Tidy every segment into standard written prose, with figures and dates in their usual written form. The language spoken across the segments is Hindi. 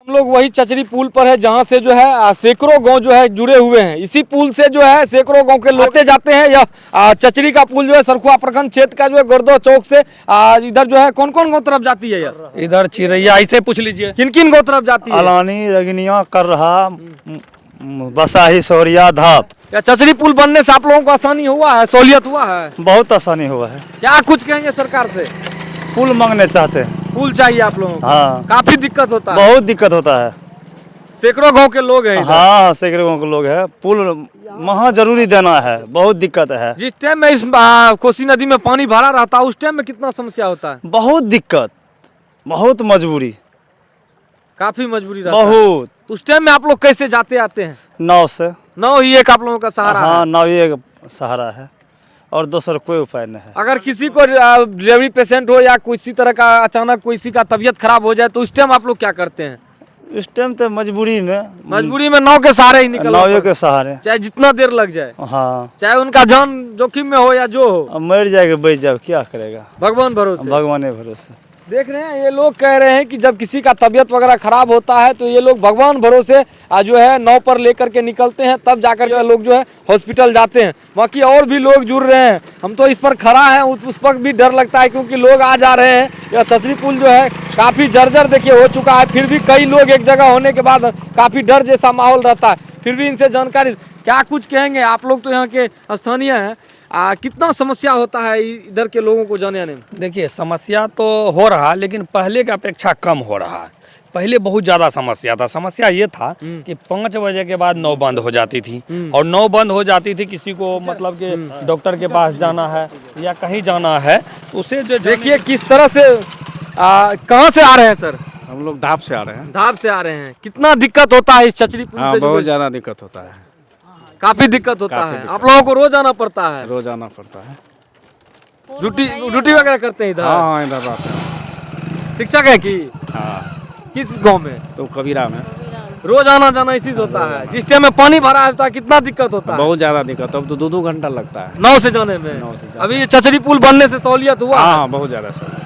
हम लोग वही चचरी पुल पर है जहां से जो है सैकड़ों गांव जो है जुड़े हुए हैं। इसी पुल से जो है सैकड़ों गांव के लोग आते जाते हैं। यह चचरी का पुल जो है सरखुआ प्रखंड क्षेत्र का जो है गुरदो चौक से इधर जो है कौन कौन गाँव तरफ जाती है? इधर चिरैया, ऐसे पूछ लीजिए किन किन गाँव तरफ जाती है? अलानी, रगनिया, कर रहा, बसाही, सौरिया, धाप। या चचरी पुल बनने से आप लोगों को आसानी हुआ है, सहूलियत हुआ है? बहुत आसानी हुआ है। क्या कुछ कहेंगे सरकार से? पुल मांगने चाहते हैं। पुल चाहिए आप लोगों को? हाँ, काफी दिक्कत होता है। बहुत दिक्कत होता है। सैकड़ों गांव के लोग हैं। हाँ, सैकड़ों के लोग हैं। पुल वहाँ जरूरी देना है, बहुत दिक्कत है। जिस टाइम में इस कोसी नदी में पानी भरा रहता है उस टाइम में कितना समस्या होता है? बहुत दिक्कत, बहुत मजबूरी, काफी मजबूरी रहता है। बहुत। उस टाइम में आप लोग कैसे जाते आते हैं? नाव से। नाव ही एक आप लोगों का सहारा हाँ, है? नाव ही एक सहारा है और दूसरा कोई उपाय नहीं है। अगर किसी को डिलीवरी पेशेंट हो या किसी तरह का अचानक किसी का तबीयत खराब हो जाए तो उस टाइम आप लोग क्या करते हैं? इस टाइम तो मजबूरी में नाव के सहारे ही निकलना नाव के सहारे, चाहे जितना देर लग जाए। हाँ, चाहे उनका जान जोखिम में हो या जो हो। अब मर जाएगा, बच जाए, क्या करेगा? भगवान भरोसे। भगवान भरोसे। देख रहे हैं ये लोग कह रहे हैं कि जब किसी का तबीयत वगैरह खराब होता है तो ये लोग भगवान भरोसे जो है नाव पर लेकर के निकलते हैं, तब जाकर जो है लोग जो है हॉस्पिटल जाते हैं। बाकी और भी लोग जुड़ रहे हैं। हम तो इस पर खड़ा हैं, उस पर भी डर लगता है क्योंकि लोग आ जा रहे हैं। यह चचरी पुल जो है काफ़ी जर्जर देखिए हो चुका है, फिर भी कई लोग एक जगह होने के बाद काफ़ी डर जैसा माहौल रहता है। फिर भी इनसे जानकारी क्या कुछ कहेंगे? आप लोग तो यहाँ के स्थानीय हैं, कितना समस्या होता है इधर के लोगों को जाने आने में? देखिए, समस्या तो हो रहा है लेकिन पहले की अपेक्षा कम हो रहा है। पहले बहुत ज़्यादा समस्या था। समस्या ये था कि 5 बजे के बाद नाव बंद हो जाती थी और नाव बंद हो जाती थी, किसी को मतलब कि डॉक्टर के पास जाना है या कहीं जाना है तो उसे जो देखिए किस तरह से कहाँ से आ रहे हैं सर? हम लोग धाप से आ रहे हैं। धाप से आ रहे हैं। कितना दिक्कत होता है इस चचरी पुल हाँ, से? बहुत ज़्यादा दिक्कत होता है। काफी दिक्कत होता काफी है। दिक्कत। आप लोगों को रोज आना पड़ता है? रोज आना पड़ता है। ड्यूटी वगैरह करते हैं इधर? हाँ, इधर आते हैं। शिक्षक है कि? हाँ। किस गांव में? तो कबीरा में रोज आना जाना इसी से होता है। जिस टाइम में पानी भरा होता है कितना दिक्कत होता है? बहुत ज़्यादा दिक्कत। अब तो 2-2 घंटा लगता है नाव से जाने में। नाव से जाने अभी ये चचरी पुल बनने से सहूलियत हुआ? हाँ, बहुत ज़्यादा सर।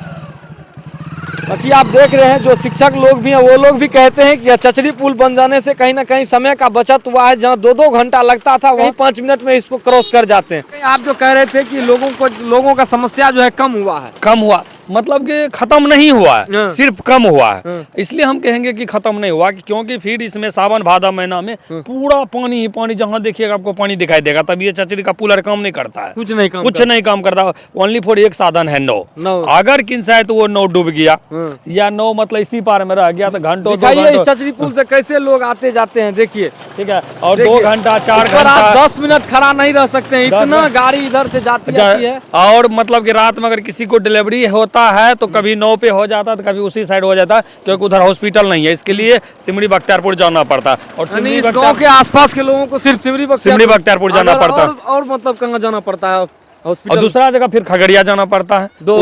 बाकी आप देख रहे हैं जो शिक्षक लोग भी हैं वो लोग भी कहते हैं कि यह चचरी पुल बन जाने से कहीं ना कहीं समय का बचत हुआ है। जहां 2-2 घंटा लगता था वहीं 5 मिनट में इसको क्रॉस कर जाते हैं। आप जो कह रहे थे कि लोगों का समस्या जो है कम हुआ है? कम हुआ मतलब कि खत्म नहीं हुआ है, हाँ। सिर्फ कम हुआ है। इसलिए हम कहेंगे कि खत्म नहीं हुआ क्योंकि फिर इसमें सावन भादव महीना में पूरा पानी ही पानी, जहाँ देखिएगा आपको पानी दिखाई देगा। तब ये चचरी का पुल काम नहीं करता है, कुछ नहीं काम करता। ओनली फॉर एक साधन है नाव। अगर किसी तो वो नाव डूब गया या नाव मतलब इसी पार में रह गया तो घंटों इस चचरी पुल से कैसे लोग आते जाते हैं देखिए, ठीक है। और 2 घंटा 4 घंटा 10 मिनट खड़ा नहीं रह सकते हैं, इतना गाड़ी इधर से जाती है। और मतलब कि रात में अगर किसी को डिलीवरी होता है तो कभी नाव पे हो जाता है तो कभी उसी साइड हो जाता है क्योंकि उधर हॉस्पिटल नहीं है। इसके लिए सिमरी बख्तियारपुर जाना पड़ता है और गांव के आसपास के लोगों को सिर्फ सिमरी बख्तियारपुर जाना पड़ता है। और मतलब कहाँ जाना पड़ता है? और दूसरा जगह फिर खगड़िया जाना पड़ता है। 2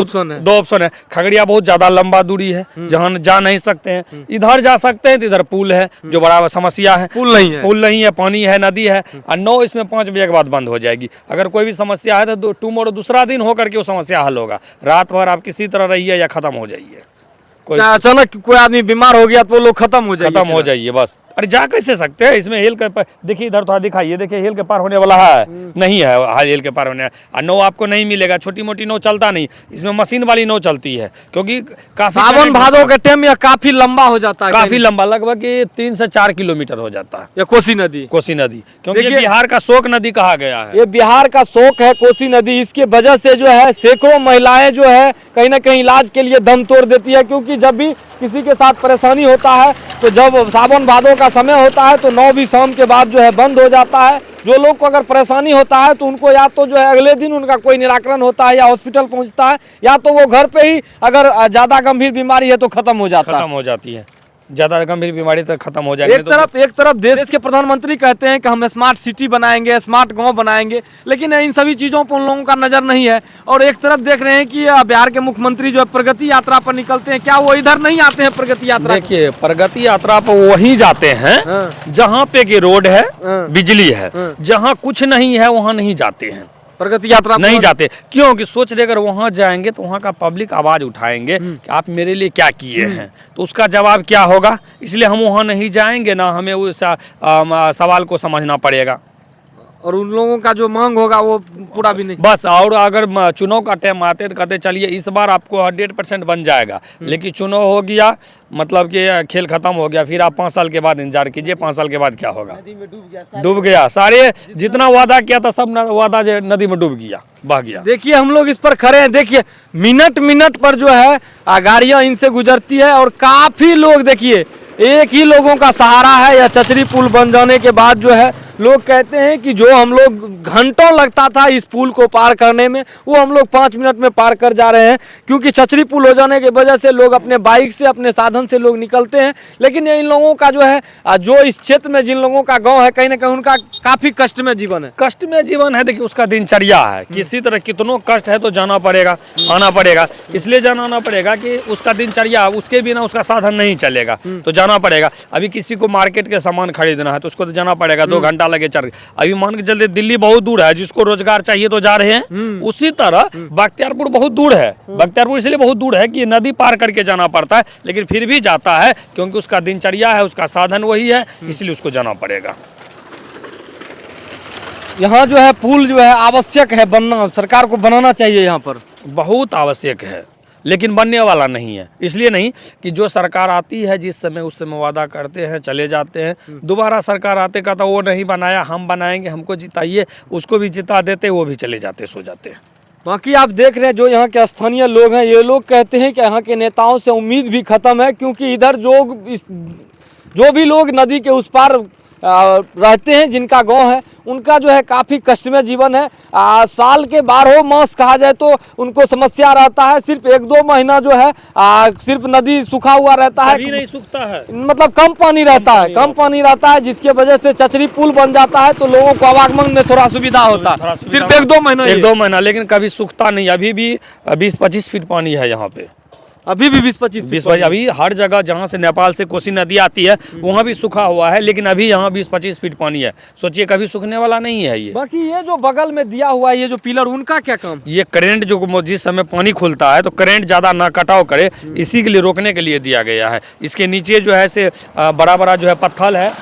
ऑप्शन है। खगड़िया बहुत ज्यादा लंबा दूरी है, जहाँ जा नहीं सकते हैं। इधर जा सकते हैं तो इधर पुल है जो बड़ा समस्या है। पुल नहीं है, पानी है, नदी है और नाव इसमें 5 बजे के बाद बंद हो जाएगी। अगर कोई भी समस्या है तो टुमारो दूसरा दिन होकर के वो समस्या हल होगा। रात भर आप किसी तरह रहिए या खत्म हो जाइए। अचानक कोई आदमी बीमार हो गया तो वो लोग खत्म हो जाइए बस। अरे जा कैसे सकते हैं? इसमें हेल के देखिए, इधर थोड़ा दिखाइए, देखिए हेल के पार होने वाला है नहीं है। हेल के पार होने नाव आपको नहीं मिलेगा। छोटी मोटी नाव चलता नहीं, इसमें मशीन वाली नाव चलती है क्योंकि काफी सावन भादों के टाइम में काफी लंबा हो जाता है। काफी लंबा, लगभग 3 से 4 किलोमीटर हो जाता है। ये कोसी नदी क्योंकि ये बिहार का शोक नदी कहा गया है। ये बिहार का शोक है कोसी नदी। इसके वजह से जो है सैकड़ों महिलाएं जो है कहीं ना कहीं इलाज के लिए दम तोड़ देती है क्योंकि जब भी किसी के साथ परेशानी होता है तो जब सावन भादों का समय होता है तो नाव भी शाम के बाद जो है बंद हो जाता है। जो लोग को अगर परेशानी होता है तो उनको या तो जो है अगले दिन उनका कोई निराकरण होता है या हॉस्पिटल पहुंचता है या तो वो घर पे ही अगर ज्यादा गंभीर बीमारी है तो खत्म हो जाती है। ज्यादा गंभीर बीमारी तक खत्म हो जाएगी। एक तरफ देश के प्रधानमंत्री कहते हैं कि हम स्मार्ट सिटी बनाएंगे, स्मार्ट गांव बनाएंगे, लेकिन इन सभी चीजों पर उन लोगों का नजर नहीं है। और एक तरफ देख रहे हैं कि बिहार के मुख्यमंत्री जो है प्रगति यात्रा पर निकलते हैं, क्या वो इधर नहीं आते हैं प्रगति यात्रा? देखिए, प्रगति यात्रा पर वहीं जाते हैं जहाँ पे की रोड है, बिजली है। जहाँ कुछ नहीं है वहाँ नहीं जाते हैं। प्रगति यात्रा नहीं जाते। क्योंकि सोच रहे अगर वहाँ जाएंगे तो वहाँ का पब्लिक आवाज़ उठाएंगे कि आप मेरे लिए क्या किए हैं, तो उसका जवाब क्या होगा। इसलिए हम वहाँ नहीं जाएंगे ना, हमें उस सवाल को समझना पड़ेगा। और उन लोगों का जो मांग होगा वो पूरा भी नहीं। बस, और अगर चुनाव का टाइम आते तो कहते चलिए इस बार आपको 100% बन जाएगा, लेकिन चुनाव हो गया मतलब कि खेल खत्म हो गया, फिर आप 5 साल के बाद इंतजार कीजिए, 5 साल के बाद क्या होगा। डूब गया, सारे जितना वादा किया था सब वादा जो नदी में डूब गया, बह गया। देखिए हम लोग इस पर खड़े हैं, देखिए मिनट मिनट पर जो है गाड़ियां इनसे गुजरती है और काफी लोग, देखिए एक ही लोगों का सहारा है। या चचरी पुल बन जाने के बाद जो है लोग कहते हैं कि जो हम लोग घंटों लगता था इस पुल को पार करने में, वो हम लोग 5 मिनट में पार कर जा रहे हैं, क्योंकि चचरी पुल हो जाने की वजह से लोग अपने बाइक से, अपने साधन से लोग निकलते हैं। लेकिन इन लोगों का जो है, जो इस क्षेत्र में जिन लोगों का गांव है, कहीं ना कहीं उनका काफी कष्ट में जीवन है। कष्ट में जीवन है, देखिए उसका दिनचर्या है, किसी तरह कितनों कष्ट है तो जाना पड़ेगा, आना पड़ेगा। इसलिए जाना पड़ेगा कि उसका दिनचर्या, उसके बिना उसका साधन नहीं चलेगा, तो जाना पड़ेगा। अभी किसी को मार्केट के सामान खरीदना है तो उसको तो जाना पड़ेगा, 2 घंटा लगे चल। अभी मान के चलते दिल्ली बहुत दूर है, जिसको रोजगार चाहिए तो जा रहे हैं। उसी तरह बख्तियारपुर बहुत दूर है, बख्तियारपुर इसलिए बहुत दूर है कि नदी पार करके जाना पड़ता है, लेकिन फिर भी जाता है क्योंकि उसका दिनचर्या है, उसका साधन वही है, इसलिए उसको जाना पड़ेगा। यहाँ जो है पुल जो है आवश्यक है बनना, सरकार को बनाना चाहिए यहाँ पर, बहुत आवश्यक है, लेकिन बनने वाला नहीं है। इसलिए नहीं कि जो सरकार आती है जिस समय उस समय वादा करते हैं, चले जाते हैं। दोबारा सरकार आते का तो वो नहीं बनाया, हम बनाएंगे, हमको जिताइए, उसको भी जिता देते, वो भी चले जाते, सो जाते। बाकी आप देख रहे हैं जो यहाँ के स्थानीय लोग हैं, ये लोग कहते हैं कि यहाँ के नेताओं से उम्मीद भी खत्म है, क्योंकि इधर जो भी लोग नदी के उस पार रहते हैं, जिनका गांव है, उनका जो है काफ़ी कष्टमय जीवन है। साल के 12 मास कहा जाए तो उनको समस्या रहता है। सिर्फ 1-2 महीना जो है सिर्फ नदी सूखा हुआ रहता है, नहीं सूखता है, मतलब कम पानी रहता है, कम पानी रहता है, जिसके वजह से चचरी पुल बन जाता है तो लोगों को आवागमन में थोड़ा सुविधा होता है। सिर्फ 1-2 महीना, 1-2 महीना, लेकिन कभी सूखता नहीं। अभी भी 20-25 फीट पानी है यहाँ पे, अभी भी 20-25 अभी हर जगह जहाँ से नेपाल से कोसी नदी आती है वहाँ भी सूखा हुआ है, लेकिन अभी यहाँ 20-25 फीट पानी है। सोचिए कभी सूखने वाला नहीं है ये। बाकी ये जो बगल में दिया हुआ है ये जो पिलर, उनका क्या काम? ये करंट जो जिस समय पानी खुलता है तो करंट ज़्यादा ना कटाव करे, इसी के लिए रोकने के लिए दिया गया है। इसके नीचे जो है से बड़ा बड़ा जो है पत्थर है,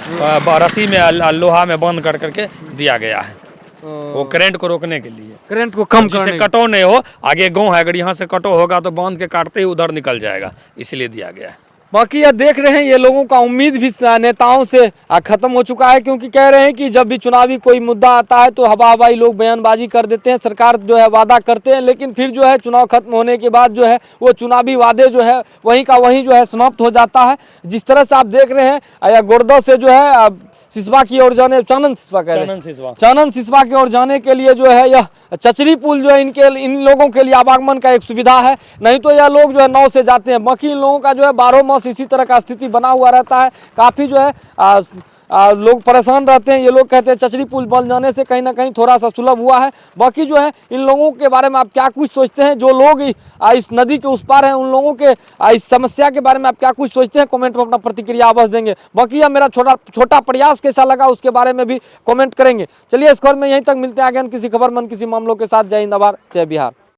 रस्सी में लोहा में बंद कर करके दिया गया है, वो करंट को रोकने के लिए, करंट को कम जिससे कटो नहीं हो। आगे गांव है, अगर यहाँ से कटो होगा तो बांध के काटते ही उधर निकल जाएगा, इसलिए दिया गया है। बाकी ये देख रहे हैं ये लोगों का उम्मीद भी नेताओं से खत्म हो चुका है, क्योंकि कह रहे हैं कि जब भी चुनावी कोई मुद्दा आता है तो हवाई लोग बयानबाजी कर देते हैं, सरकार जो है वादा करते हैं, लेकिन फिर जो है चुनाव खत्म होने के बाद जो है वो चुनावी वादे जो है वहीं का वहीं जो है समाप्त हो जाता है। जिस तरह से आप देख रहे हैं गोरदा से जो है सिसवा की ओर जाने, चानन सिसवा की ओर जाने के लिए जो है यह चचरी पुल जो है इन लोगों के लिए आवागमन का एक सुविधा है, नहीं तो यह लोग जो है नाव से जाते हैं। बाकी इन लोगों का जो है 12 मास इसी तरह का स्थिति बना हुआ रहता है। काफ़ी जो है लोग परेशान रहते हैं। ये लोग कहते हैं चचरी पुल बन जाने से कहीं ना कहीं थोड़ा सा सुलभ हुआ है। बाकी जो है इन लोगों के बारे में आप क्या कुछ सोचते हैं, जो लोग इस नदी के उस पार हैं, उन लोगों के इस समस्या के बारे में आप क्या कुछ सोचते हैं, कमेंट में अपना प्रतिक्रिया अवश्य देंगे। बाकी यह मेरा छोटा प्रयास कैसा लगा उसके बारे में भी कमेंट करेंगे। चलिए इस खबर में यहीं तक मिलते हैं आगे किसी खबर मन किसी मामलों के साथ। जय हिंद, आभार, जय बिहार।